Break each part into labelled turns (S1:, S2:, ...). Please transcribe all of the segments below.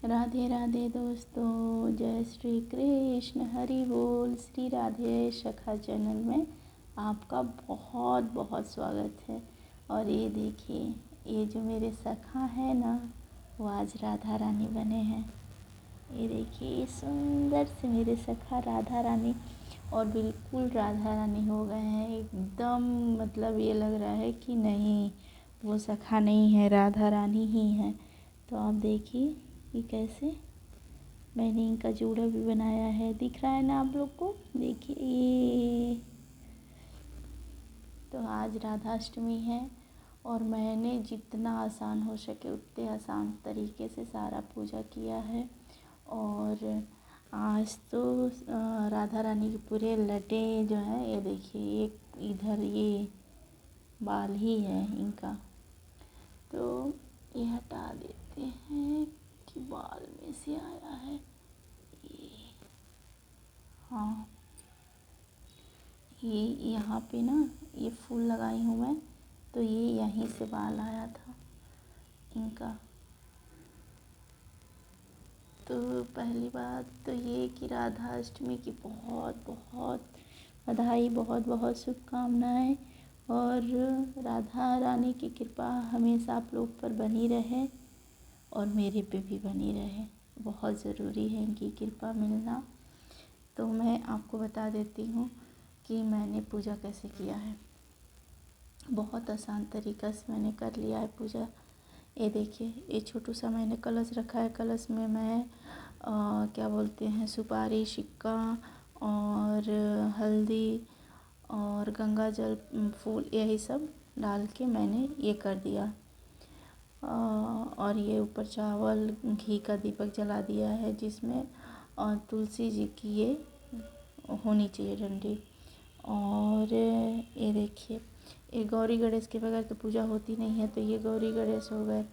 S1: राधे राधे दोस्तों, जय श्री कृष्ण, हरि बोल। श्री राधे सखा चैनल में आपका बहुत बहुत स्वागत है। और ये देखिए, ये जो मेरे सखा है ना, वो आज राधा रानी बने हैं। ये देखिए, ये सुंदर से मेरे सखा राधा रानी और बिल्कुल राधा रानी हो गए हैं एकदम। मतलब ये लग रहा है कि नहीं, वो सखा नहीं है, राधा रानी ही है। तो आप देखिए कि कैसे मैंने इनका जोड़ा भी बनाया है। दिख रहा है ना आप लोग को? देखिए ये। तो आज राधाष्टमी है और मैंने जितना आसान हो सके उतने आसान तरीके से सारा पूजा किया है। और आज तो राधा रानी के पूरे लटे जो है, ये देखिए, एक इधर ये बाल ही है इनका। तो ये हटा देते हैं कि बाल में से आया है ये। हाँ, ये यहाँ पे ना ये फूल लगाई हूँ मैं, तो ये यहीं से बाल आया था इनका। तो पहली बात तो ये कि राधा अष्टमी की बहुत बहुत बधाई, बहुत बहुत शुभकामनाएं। और राधा रानी की कृपा हमेशा आप लोग पर बनी रहे और मेरे पे भी बनी रहे। बहुत ज़रूरी है इनकी कृपा मिलना। तो मैं आपको बता देती हूँ कि मैंने पूजा कैसे किया है। बहुत आसान तरीक़ा से मैंने कर लिया है पूजा। ये देखिए, ये छोटू सा मैंने कलश रखा है। कलश में मैं क्या बोलते हैं, सुपारी, सिक्का और हल्दी और गंगा जल, फूल, यही सब डाल के मैंने ये कर दिया। और ये ऊपर चावल घी का दीपक जला दिया है, जिसमें तुलसी जी की ये होनी चाहिए डंडी। और ये देखिए, ये गौरी गणेश के बगैर तो पूजा होती नहीं है, तो ये गौरी गणेश हो गए।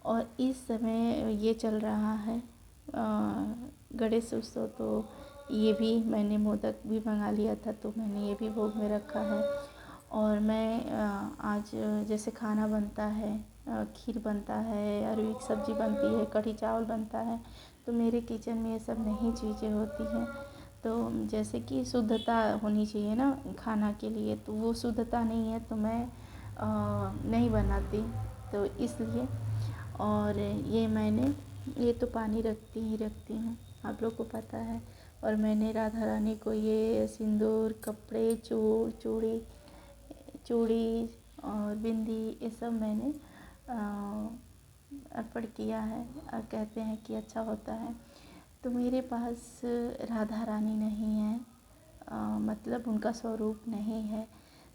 S1: और इस समय ये चल रहा है गणेश उत्सव, तो ये भी मैंने मोदक भी मंगा लिया था, तो मैंने ये भी भोग में रखा है। और मैं आज जैसे खाना बनता है, खीर बनता है, अरवी की सब्ज़ी बनती है, कढ़ी चावल बनता है, तो मेरे किचन में ये सब नहीं चीज़ें होती हैं। तो जैसे कि शुद्धता होनी चाहिए ना खाना के लिए, तो वो शुद्धता नहीं है, तो मैं नहीं बनाती, तो इसलिए। और ये मैंने ये तो पानी रखती हूँ, आप लोग को पता है। और मैंने राधा रानी को ये सिंदूर, कपड़े, चूड़ी और बिंदी, ये सब मैंने अर्पण किया है। और कहते हैं कि अच्छा होता है। तो मेरे पास राधा रानी नहीं है, मतलब उनका स्वरूप नहीं है,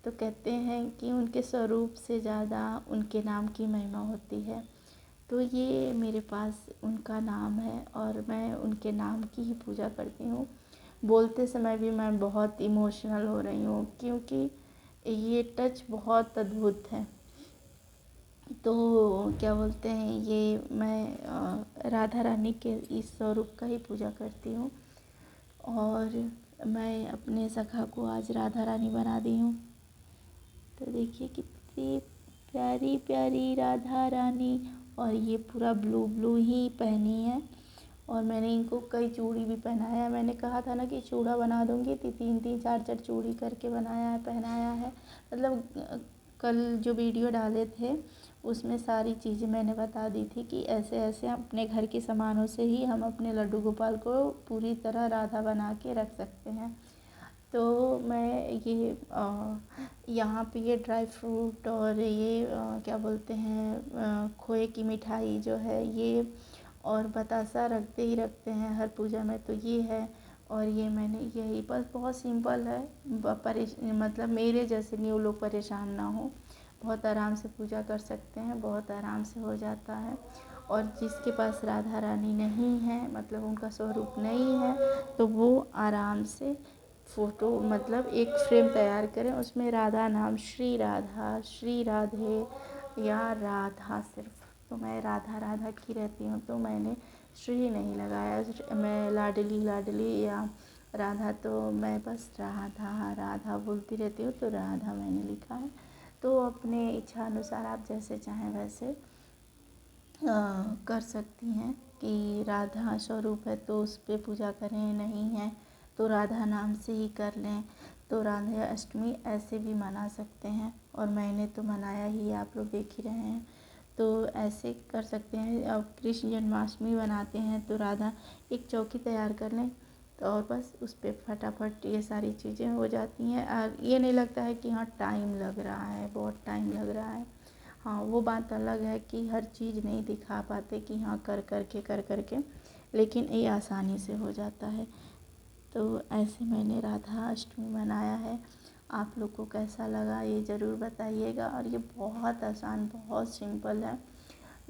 S1: तो कहते हैं कि उनके स्वरूप से ज़्यादा उनके नाम की महिमा होती है। तो ये मेरे पास उनका नाम है और मैं उनके नाम की ही पूजा करती हूँ। बोलते समय भी मैं बहुत इमोशनल हो रही हूँ, क्योंकि ये टच बहुत अद्भुत है। तो क्या बोलते हैं, ये मैं राधा रानी के इस स्वरूप का ही पूजा करती हूँ। और मैं अपने सखा को आज राधा रानी बना दी हूँ। तो देखिए कितनी प्यारी प्यारी राधा रानी। और ये पूरा ब्लू ब्लू ही पहनी है। और मैंने इनको कई चूड़ी भी पहनाया है। मैंने कहा था ना कि चूड़ा बना दूँगी, तो 3-3 4-4 चूड़ी करके बनाया है, पहनाया है। मतलब कल जो वीडियो डाले थे उसमें सारी चीज़ें मैंने बता दी थी कि ऐसे ऐसे अपने घर के सामानों से ही हम अपने लड्डू गोपाल को पूरी तरह राधा बना के रख सकते हैं। तो मैं ये यहाँ पे ये ड्राई फ्रूट और ये क्या बोलते हैं, खोए की मिठाई जो है ये, और बतासा रखते ही रखते हैं हर पूजा में, तो ये है। और ये मैंने यही, बस बहुत सिंपल है। मतलब मेरे जैसे न्यू लोग परेशान ना हो, बहुत आराम से पूजा कर सकते हैं, बहुत आराम से हो जाता है। और जिसके पास राधा रानी नहीं है, मतलब उनका स्वरूप नहीं है, तो वो आराम से फ़ोटो, मतलब एक फ्रेम तैयार करें, उसमें राधा नाम, श्री राधा, श्री राधे या राधा सिर्फ। तो मैं राधा राधा की रहती हूँ, तो मैंने श्री नहीं लगाया। मैं लाडली लाडली या राधा, तो मैं बस राधा राधा बोलती रहती हूँ, तो राधा मैंने लिखा है। तो अपने इच्छा अनुसार आप जैसे चाहें वैसे कर सकती हैं कि राधा स्वरूप है तो उस पे पूजा करें, नहीं है तो राधा नाम से ही कर लें। तो राधा अष्टमी ऐसे भी मना सकते हैं, और मैंने तो मनाया ही, आप लोग देख ही रहे हैं। तो ऐसे कर सकते हैं। अब कृष्ण जन्माष्टमी बनाते हैं तो राधा एक चौकी तैयार कर लें, तो और बस उस पर फटाफट ये सारी चीज़ें हो जाती हैं। और ये नहीं लगता है कि हाँ टाइम लग रहा है, बहुत टाइम लग रहा है। हाँ वो बात अलग है कि हर चीज़ नहीं दिखा पाते कि हाँ कर कर के, लेकिन ये आसानी से हो जाता है। तो ऐसे मैंने राधा अष्टमी मनाया है। आप लोग को कैसा लगा ये ज़रूर बताइएगा। और ये बहुत आसान, बहुत सिंपल है।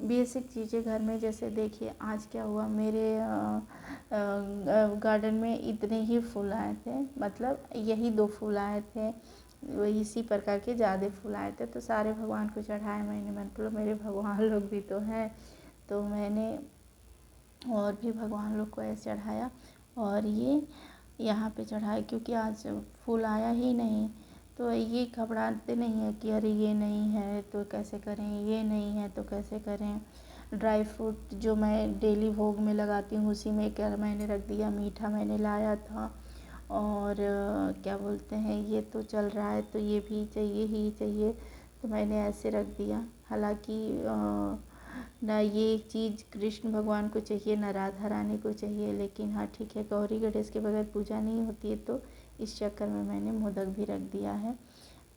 S1: बेसिक चीज़ें घर में, जैसे देखिए आज क्या हुआ, मेरे गार्डन में इतने ही फूल आए थे, मतलब यही 2 फूल आए थे, वही इसी प्रकार के ज़्यादा फूल आए थे, तो सारे भगवान को चढ़ाए मैंने। मतलब मेरे भगवान लोग भी तो हैं, तो मैंने और भी भगवान लोग को ऐसे चढ़ाया, और ये यहाँ पे चढ़ाया, क्योंकि आज फूल आया ही नहीं। तो ये घबराते नहीं है कि अरे ये नहीं है तो कैसे करें, ये नहीं है तो कैसे करें। ड्राई फ्रूट जो मैं डेली भोग में लगाती हूँ उसी में क्या मैंने रख दिया, मीठा मैंने लाया था, और क्या बोलते हैं ये तो चल रहा है तो ये भी चाहिए ही चाहिए, तो मैंने ऐसे रख दिया। हालांकि ना ये चीज़ कृष्ण भगवान को चाहिए ना राधा रानी को चाहिए, लेकिन हाँ ठीक है, गौरी गणेश के बगैर पूजा नहीं होती है, तो इस चक्कर में मैंने मोदक भी रख दिया है।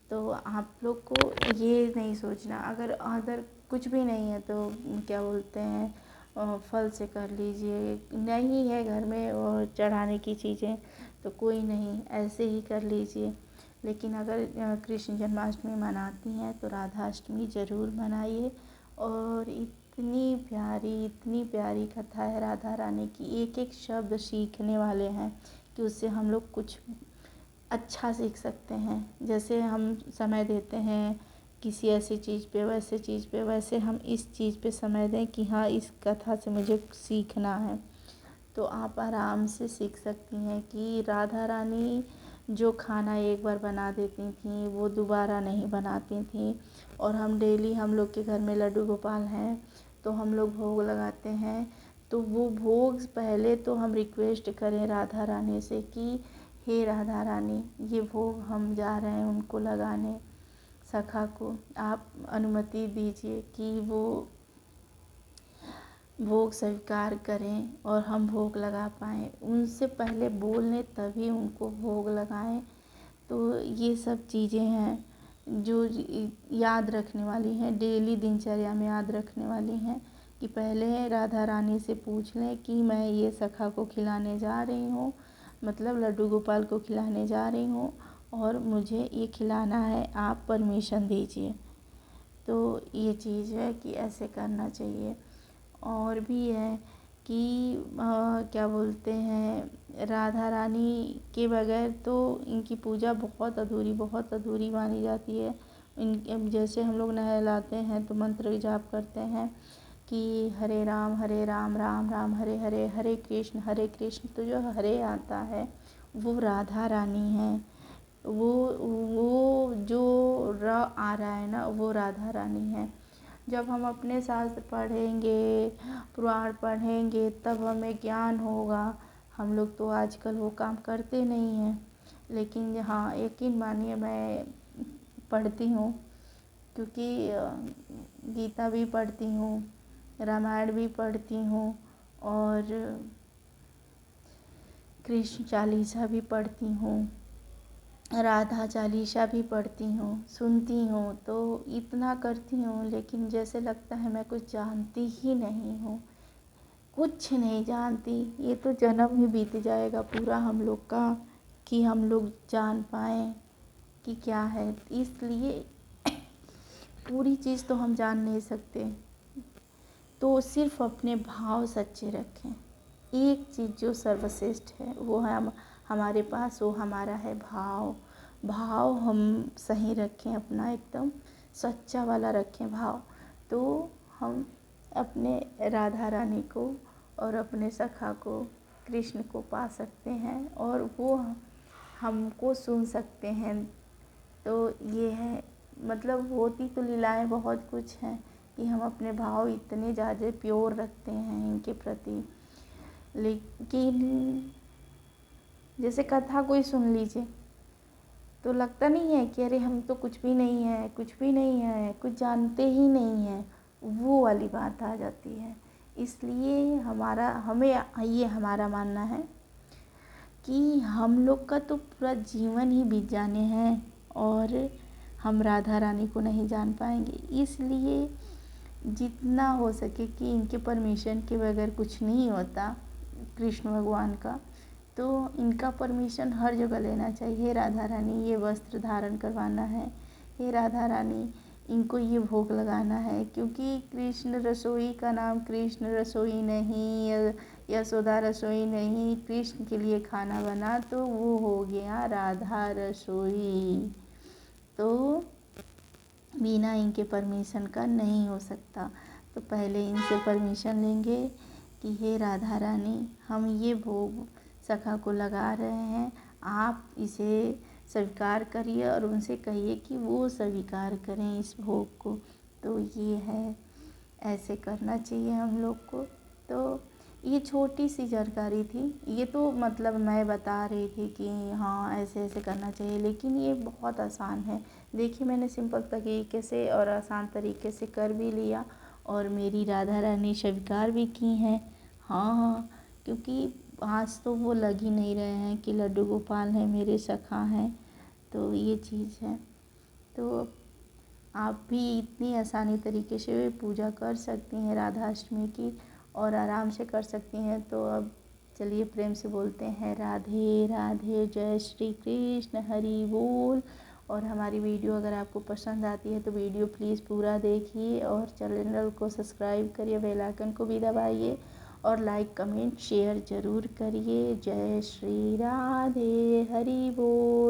S1: तो आप लोग को ये नहीं सोचना, अगर अदर कुछ भी नहीं है तो क्या बोलते हैं फल से कर लीजिए, नहीं है घर में और चढ़ाने की चीज़ें तो कोई नहीं, ऐसे ही कर लीजिए। लेकिन अगर कृष्ण जन्माष्टमी मनाती हैं तो राधा अष्टमी ज़रूर मनाइए। और इतनी प्यारी कथा है राधा रानी की, एक एक शब्द सीखने वाले हैं कि उससे हम लोग कुछ अच्छा सीख सकते हैं। जैसे हम समय देते हैं किसी ऐसी चीज़ पे, वैसे चीज़ पे, वैसे हम इस चीज़ पे समय दें कि हाँ इस कथा से मुझे सीखना है, तो आप आराम से सीख सकती हैं कि राधा रानी जो खाना एक बार बना देती थी वो दोबारा नहीं बनाती थी। और हम डेली, हम लोग के घर में लड्डू गोपाल हैं तो हम लोग भोग लगाते हैं, तो वो भोग पहले तो हम रिक्वेस्ट करें राधा रानी से कि हे राधा रानी ये भोग हम जा रहे हैं उनको लगाने, सखा को आप अनुमति दीजिए कि वो भोग स्वीकार करें और हम भोग लगा पाएँ। उनसे पहले बोल लें तभी उनको भोग लगाएं। तो ये सब चीज़ें हैं जो याद रखने वाली हैं, डेली दिनचर्या में याद रखने वाली हैं कि पहले राधा रानी से पूछ लें कि मैं ये सखा को खिलाने जा रही हूँ, मतलब लड्डू गोपाल को खिलाने जा रही हूँ और मुझे ये खिलाना है, आप परमिशन दीजिए। तो ये चीज़ है कि ऐसे करना चाहिए। और भी है कि क्या बोलते हैं, राधा रानी के बगैर तो इनकी पूजा बहुत अधूरी मानी जाती है। इन जैसे हम लोग नहलाते हैं तो मंत्र जाप करते हैं कि हरे राम राम राम हरे हरे, हरे कृष्ण, तो जो हरे आता है वो राधा रानी है। वो जो र आ रहा है ना वो राधा रानी है। जब हम अपने शास्त्र पढ़ेंगे, पुराण पढ़ेंगे तब हमें ज्ञान होगा। हम लोग तो आजकल वो काम करते नहीं हैं, लेकिन हाँ यकीन मानिए मैं पढ़ती हूँ, क्योंकि गीता भी पढ़ती हूँ, रामायण भी पढ़ती हूँ, और कृष्ण चालीसा भी पढ़ती हूँ, राधा चालीसा भी पढ़ती हूँ, सुनती हूँ, तो इतना करती हूँ, लेकिन जैसे लगता है मैं कुछ जानती ही नहीं हूँ, कुछ नहीं जानती। ये तो जन्म ही बीत जाएगा पूरा हम लोग का कि हम लोग जान पाएँ कि क्या है। इसलिए पूरी चीज़ तो हम जान नहीं सकते, तो सिर्फ अपने भाव सच्चे रखें। एक चीज़ जो सर्वश्रेष्ठ है वो है हमारे पास, वो हमारा है भाव हम सही रखें, अपना एकदम सच्चा वाला रखें भाव, तो हम अपने राधा रानी को और अपने सखा को, कृष्ण को पा सकते हैं और वो हमको सुन सकते हैं। तो ये है, मतलब होती तो लीलाएं बहुत कुछ हैं, कि हम अपने भाव इतने ज़्यादा प्योर रखते हैं इनके प्रति। लेकिन जैसे कथा कोई सुन लीजिए तो लगता नहीं है कि अरे हम तो कुछ भी नहीं है, कुछ भी नहीं है, कुछ जानते ही नहीं हैं, वो वाली बात आ जाती है। इसलिए हमारा मानना है कि हम लोग का तो पूरा जीवन ही बीत जाने हैं और हम राधा रानी को नहीं जान पाएंगे। इसलिए जितना हो सके कि इनके परमिशन के बगैर कुछ नहीं होता कृष्ण भगवान का, तो इनका परमिशन हर जगह लेना चाहिए। हे राधा रानी, ये वस्त्र धारण करवाना है, हे राधा रानी इनको ये भोग लगाना है, क्योंकि कृष्ण रसोई का नाम कृष्ण रसोई नहीं, यशोदा रसोई नहीं, कृष्ण के लिए खाना बना तो वो हो गया राधा रसोई। तो बिना इनके परमिशन का नहीं हो सकता। तो पहले इनसे परमिशन लेंगे कि हे राधा रानी, हम ये भोग सखा को लगा रहे हैं, आप इसे स्वीकार करिए और उनसे कहिए कि वो स्वीकार करें इस भोग को। तो ये है, ऐसे करना चाहिए हम लोग को। तो ये छोटी सी जानकारी थी, ये तो मतलब मैं बता रही थी कि हाँ ऐसे ऐसे करना चाहिए, लेकिन ये बहुत आसान है। देखिए मैंने सिंपल तरीके से और आसान तरीके से कर भी लिया और मेरी राधा रानी स्वीकार भी की हैं। हाँ, क्योंकि आज तो वो लग ही नहीं रहे हैं कि लड्डू गोपाल हैं मेरे सखा हैं। तो ये चीज़ है। तो आप भी इतनी आसानी तरीके से पूजा कर सकती हैं राधाष्टमी की और आराम से कर सकती हैं। तो अब चलिए प्रेम से बोलते हैं राधे राधे, जय श्री कृष्ण, हरि बोल। और हमारी वीडियो अगर आपको पसंद आती है तो वीडियो प्लीज़ पूरा देखिए और चैनल को सब्सक्राइब करिए, बेल आइकन को भी दबाइए और लाइक कमेंट शेयर ज़रूर करिए। जय श्री राधे, हरि बोल।